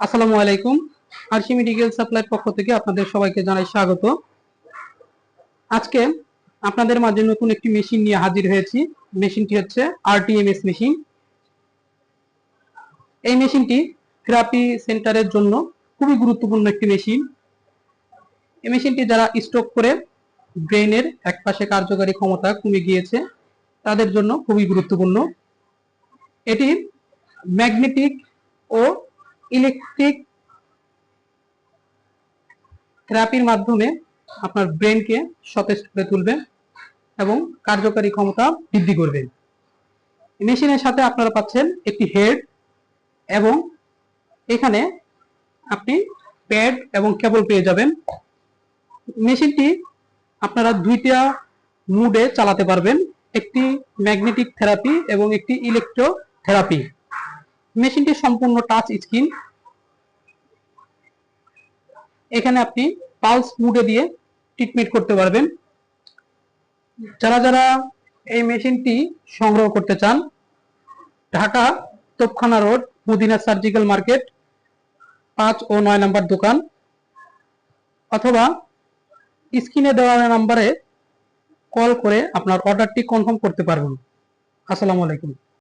আসসালামু আলাইকুম। আরশি মেডিকেল সাপ্লাইর পক্ষ থেকে আপনাদের সবাইকে জানাই স্বাগত। আজকে আপনাদের মাঝে নতুন একটি মেশিন নিয়ে হাজির হয়েছি। মেশিনটি হচ্ছে আরটিএমএস মেশিন। এই মেশিনটি থেরাপি সেন্টারের জন্য খুবই গুরুত্বপূর্ণ একটি মেশিন। এই মেশিনটি যারা স্ট্রোক করে ব্রেনের একপাশে কার্যকারী ক্ষমতা কমে গিয়েছে তাদের জন্য খুবই গুরুত্বপূর্ণ। এটি ম্যাগনেটিক ও ইলেকট্রিক থেরাপির মাধ্যমে আপনার ব্রেনকে সতেজ করে তুলবে এবং কার্যকারী ক্ষমতা বৃদ্ধি করবে। মেশিনের সাথে আপনারা পাচ্ছেন একটি হেড এবং এখানে আপনি প্যাড এবং কেবল পেয়ে যাবেন। মেশিনটি আপনারা দুইটা মুডে চালাতে পারবেন, একটি ম্যাগনেটিক থেরাপি এবং একটি ইলেকট্রো থেরাপি। মেশিনটি সম্পূর্ণ টাচ স্ক্রিন। এখানে আপনি পালস মুডে দিয়ে ট্রিটমেন্ট করতে পারবেন। যারা যারা এই মেশিনটি সংগ্রহ করতে চান, Dhaka Topkhana road, Madina surgical market, 5 ও 9 নম্বর দোকান, অথবা স্ক্রিনে দেওয়া নাম্বারে কল করে আপনার অর্ডারটি কনফার্ম করতে পারবেন। আসসালামু আলাইকুম।